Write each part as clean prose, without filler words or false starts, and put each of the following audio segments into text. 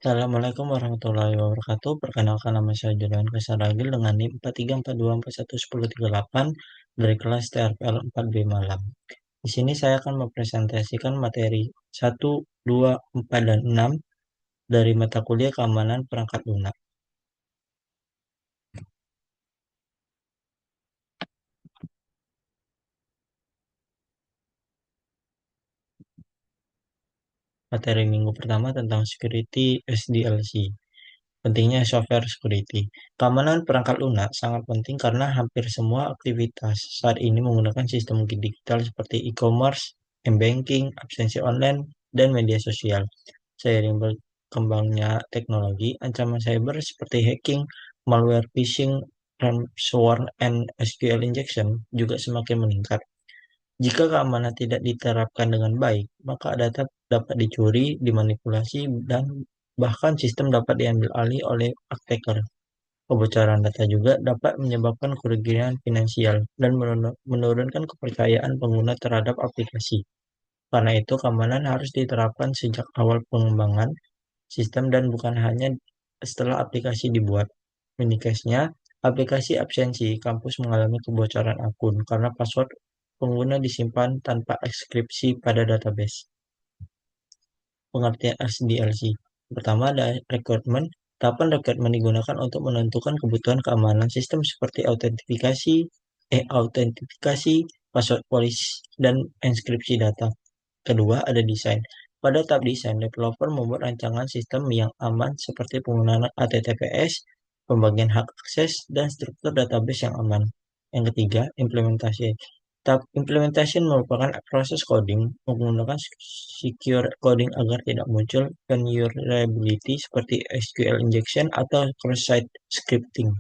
Assalamualaikum warahmatullahi wabarakatuh. Perkenalkan nama saya Julian Kasaragil dengan NIM 4342411038 dari kelas TRPL 4B Malang. Di sini saya akan mempresentasikan materi 1, 2, 4, dan 6 dari mata kuliah keamanan perangkat lunak. Materi minggu pertama tentang security SDLC. Pentingnya software security. Keamanan perangkat lunak sangat penting karena hampir semua aktivitas saat ini menggunakan sistem digital seperti e-commerce, m-banking, absensi online, dan media sosial. Seiring berkembangnya teknologi, ancaman cyber seperti hacking, malware phishing, ransomware, dan SQL injection juga semakin meningkat. Jika keamanan tidak diterapkan dengan baik, maka data dapat dicuri, dimanipulasi, dan bahkan sistem dapat diambil alih oleh attacker. Kebocoran data juga dapat menyebabkan kerugian finansial dan menurunkan kepercayaan pengguna terhadap aplikasi. Karena itu, keamanan harus diterapkan sejak awal pengembangan sistem dan bukan hanya setelah aplikasi dibuat. Uniknya, aplikasi absensi kampus mengalami kebocoran akun karena password pengguna disimpan tanpa ekskripsi pada database. Pengertian SDLC. Pertama ada requirement. Tahapan requirement digunakan untuk menentukan kebutuhan keamanan sistem seperti autentikasi, password policy, dan enkripsi data. Kedua, ada desain. Pada tahap desain, developer membuat rancangan sistem yang aman seperti penggunaan HTTPS, pembagian hak akses, dan struktur database yang aman. Yang ketiga, implementasi. Tahap implementation merupakan proses coding menggunakan secure coding agar tidak muncul vulnerability seperti SQL injection atau cross-site scripting.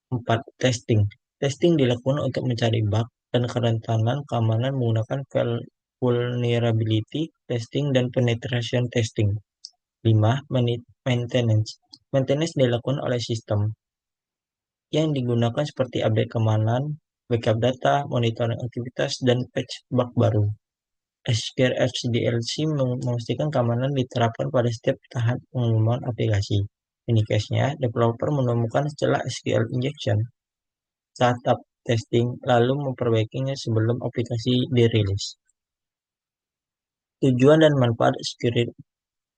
4. Testing. Testing dilakukan untuk mencari bug dan kerentanan keamanan menggunakan vulnerability testing dan penetration testing. 5. Maintenance. Maintenance dilakukan oleh sistem yang digunakan seperti update keamanan, backup data, monitoring aktivitas, dan patch bug baru. SQL HDLC memastikan keamanan diterapkan pada setiap tahap pengembangan aplikasi. Ini case-nya, developer menemukan celah SQL injection saat tahap testing, lalu memperbaikinya sebelum aplikasi dirilis. Tujuan dan manfaat Secure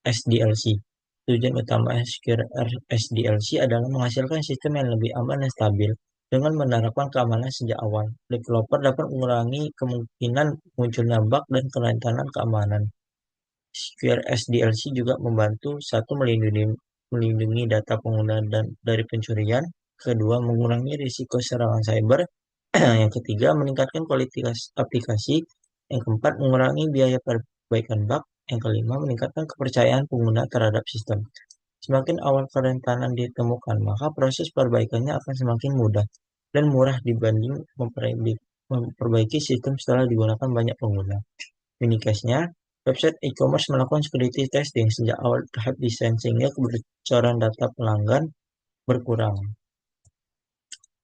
SDLC. Tujuan utama Secure SDLC adalah menghasilkan sistem yang lebih aman dan stabil. Dengan menerapkan keamanan sejak awal, developer dapat mengurangi kemungkinan munculnya bug dan kerentanan keamanan. Secure SDLC juga membantu satu melindungi data pengguna dari pencurian, kedua mengurangi risiko serangan cyber, yang ketiga meningkatkan kualitas aplikasi, yang keempat mengurangi biaya perbaikan bug, yang kelima meningkatkan kepercayaan pengguna terhadap sistem. Semakin awal kerentanan ditemukan, maka proses perbaikannya akan semakin mudah dan murah dibanding memperbaiki sistem setelah digunakan banyak pengguna. Uniknya, website e-commerce melakukan security testing sejak awal tahap desain sehingga kebocoran data pelanggan berkurang.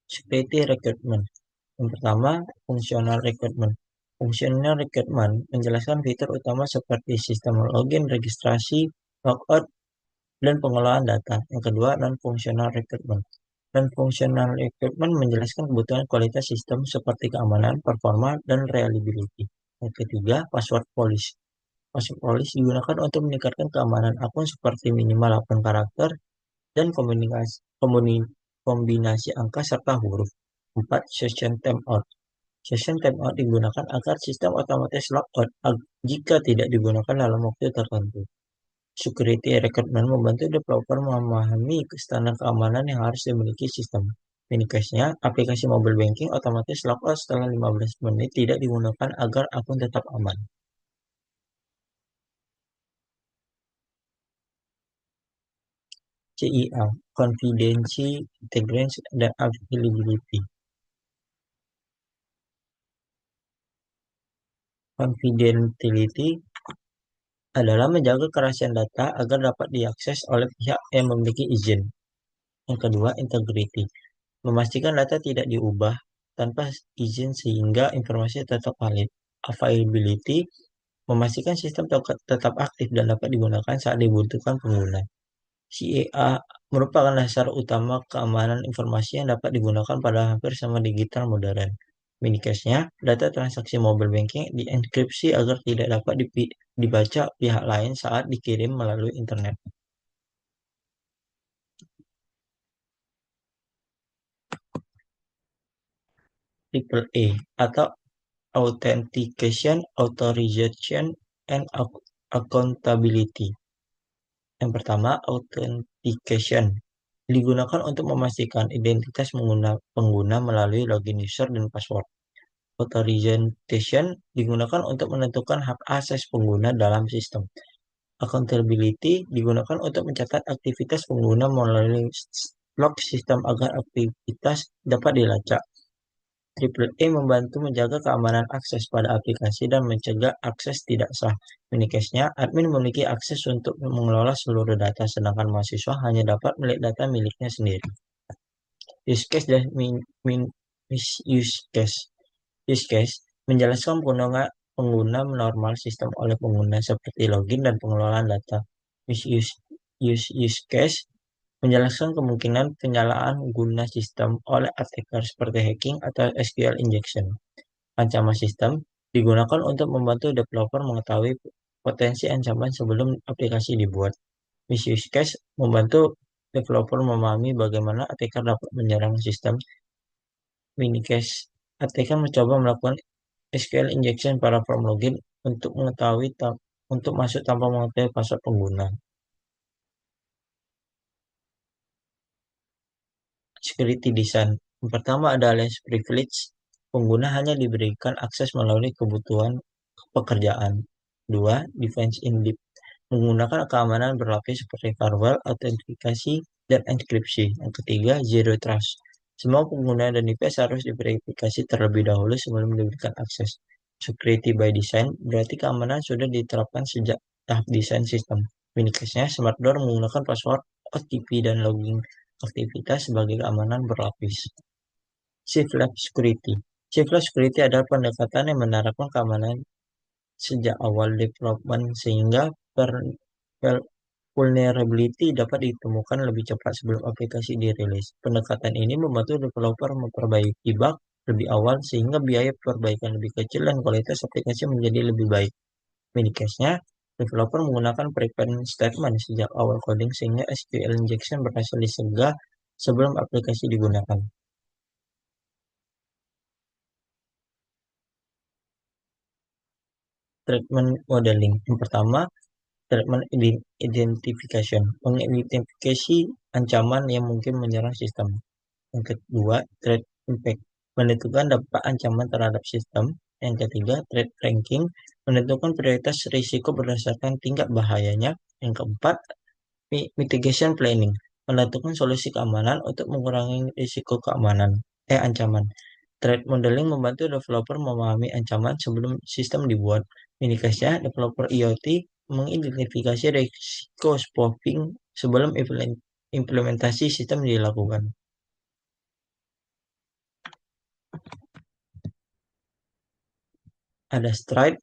Security requirement. Yang pertama, functional requirement. Functional requirement menjelaskan fitur utama seperti sistem login, registrasi, logout, dan pengelolaan data. Yang kedua, non-functional requirement. Non-functional requirement menjelaskan kebutuhan kualitas sistem seperti keamanan, performa, dan reliability. Yang ketiga, password policy. Password policy digunakan untuk meningkatkan keamanan akun seperti minimal 8 karakter dan kombinasi angka serta huruf. 4. Session timeout. Session timeout digunakan agar sistem otomatis logout jika tidak digunakan dalam waktu tertentu. Security requirement membantu developer memahami standar keamanan yang harus dimiliki sistem. Ini case-nya, aplikasi mobile banking otomatis logout setelah 15 menit tidak digunakan agar akun tetap aman. CIA, Confidentiality, Integrity, dan Availability. Confidentiality adalah menjaga kerahasiaan data agar dapat diakses oleh pihak yang memiliki izin. Yang kedua, integrity. Memastikan data tidak diubah tanpa izin sehingga informasi tetap valid. Availability. Memastikan sistem tetap aktif dan dapat digunakan saat dibutuhkan pengguna. CEA merupakan dasar utama keamanan informasi yang dapat digunakan pada hampir semua digital modern. Mini cache-nya, data transaksi mobile banking dienkripsi agar tidak dapat dibaca pihak lain saat dikirim melalui internet. Triple A atau Authentication, Authorization, and Accountability. Yang pertama, authentication digunakan untuk memastikan identitas pengguna melalui login user dan password. Authorization digunakan untuk menentukan hak akses pengguna dalam sistem. Accountability digunakan untuk mencatat aktivitas pengguna melalui log sistem agar aktivitas dapat dilacak. Triple A membantu menjaga keamanan akses pada aplikasi dan mencegah akses tidak sah. Unikesnya, admin memiliki akses untuk mengelola seluruh data, sedangkan mahasiswa hanya dapat melihat data miliknya sendiri. Use case dan misuse case. Use case menjelaskan pengguna normal sistem oleh pengguna seperti login dan pengelolaan data. Use case menjelaskan kemungkinan penyalaan guna sistem oleh attacker seperti hacking atau SQL injection. Ancaman sistem digunakan untuk membantu developer mengetahui potensi ancaman sebelum aplikasi dibuat. Misuse case membantu developer memahami bagaimana attacker dapat menyerang sistem. Mini case attacker mencoba melakukan SQL injection pada form login untuk masuk tanpa mengetahui password pengguna. Security design. Yang pertama ada less privilege. Pengguna hanya diberikan akses melalui kebutuhan pekerjaan. Dua, defense in depth. Menggunakan keamanan berlapis seperti firewall, autentikasi, dan enkripsi. Yang ketiga, zero trust. Semua pengguna dan device harus diverifikasi terlebih dahulu sebelum diberikan akses. Security by design berarti keamanan sudah diterapkan sejak tahap desain sistem. Uniknya, Smart Door menggunakan password, OTP, dan logging aktivitas sebagai keamanan berlapis. Shift Left Security. Shift Left Security adalah pendekatan yang menerapkan keamanan sejak awal development sehingga vulnerability dapat ditemukan lebih cepat sebelum aplikasi dirilis. Pendekatan ini membantu developer memperbaiki bug lebih awal sehingga biaya perbaikan lebih kecil dan kualitas aplikasi menjadi lebih baik. Mini case-nya, developer menggunakan prevent statement sejak awal coding sehingga SQL injection berhasil disegah sebelum aplikasi digunakan. Treatment modeling. Yang pertama, treatment identification. Mengidentifikasi ancaman yang mungkin menyerang sistem. Yang kedua, threat impact. Menentukan dampak ancaman terhadap sistem. Yang ketiga, threat ranking. Menentukan prioritas risiko berdasarkan tingkat bahayanya. Yang keempat, mitigation planning. Menentukan solusi keamanan untuk mengurangi risiko ancaman. Threat modeling membantu developer memahami ancaman sebelum sistem dibuat. Minikasnya, developer IoT mengidentifikasi risiko spoofing sebelum implementasi sistem dilakukan. Ada stride.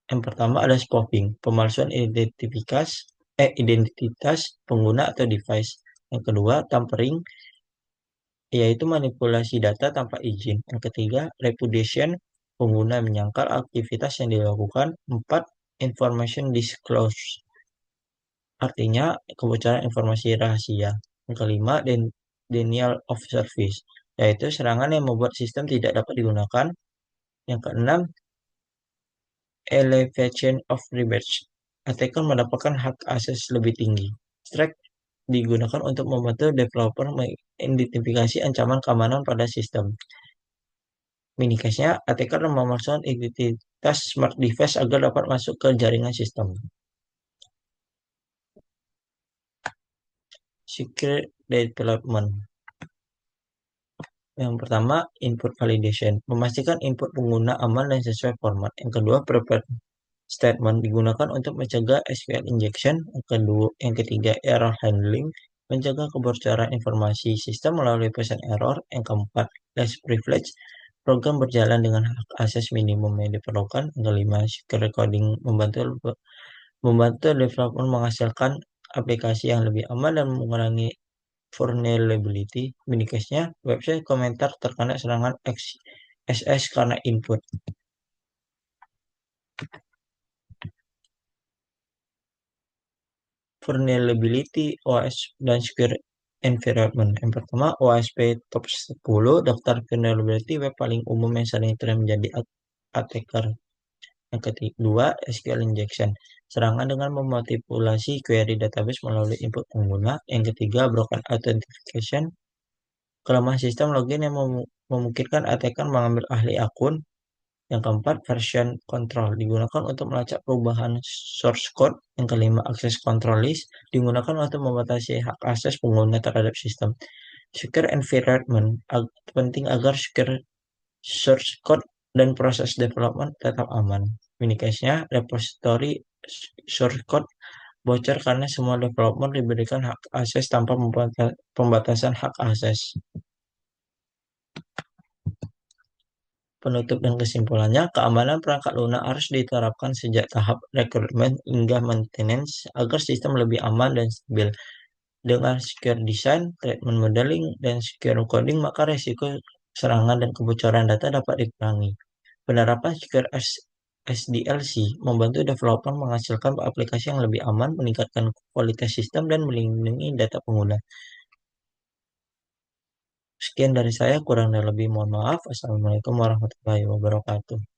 Yang pertama ada spoofing, pemalsuan identitas pengguna atau device. Yang kedua, tampering, yaitu manipulasi data tanpa izin. Yang ketiga, repudiation, pengguna menyangkal aktivitas yang dilakukan. Empat, information disclosure, artinya kebocoran informasi rahasia. Yang kelima, denial of service, yaitu serangan yang membuat sistem tidak dapat digunakan. Yang keenam, elevation of privilege, attacker mendapatkan hak akses lebih tinggi. Strike digunakan untuk membantu developer mengidentifikasi ancaman keamanan pada sistem. Mini case-nya, attacker memasukkan identitas smart device agar dapat masuk ke jaringan sistem. Secure development. Yang pertama, input validation. Memastikan input pengguna aman dan sesuai format. Yang kedua, prepare statement digunakan untuk mencegah SQL injection. Yang ketiga, error handling. Mencegah kebocoran informasi sistem melalui pesan error. Yang keempat, less privilege. Program berjalan dengan hak akses minimum yang diperlukan. Yang kelima, secure coding membantu developer menghasilkan aplikasi yang lebih aman dan mengurangi vulnerability. Minikasnya, website komentar terkena serangan XSS karena input. Vulnerability OS dan secure environment. Yang pertama, OSP top 10 daftar vulnerability web paling umum yang sering terjadi menjadi attacker. Yang kedua, SQL injection. Serangan dengan memanipulasi query database melalui input pengguna. Yang ketiga, broken authentication. Kelemahan sistem login yang memungkinkan attacker mengambil ahli akun. Yang keempat, version control digunakan untuk melacak perubahan source code. Yang kelima, access control list digunakan untuk membatasi hak akses pengguna terhadap sistem. Secure environment penting agar secure source code dan proses development tetap aman. Mini case-nya, repository source code bocor karena semua developer diberikan hak akses tanpa pembatasan hak akses. Penutup dan kesimpulannya, keamanan perangkat lunak harus diterapkan sejak tahap rekrutmen hingga maintenance agar sistem lebih aman dan stabil. Dengan secure design, treatment modeling, dan secure coding, maka resiko serangan dan kebocoran data dapat dikurangi. Penerapan secure SDLC membantu developer menghasilkan aplikasi yang lebih aman, meningkatkan kualitas sistem, dan melindungi data pengguna. Sekian dari saya, kurang dan lebih mohon maaf. Assalamualaikum warahmatullahi wabarakatuh.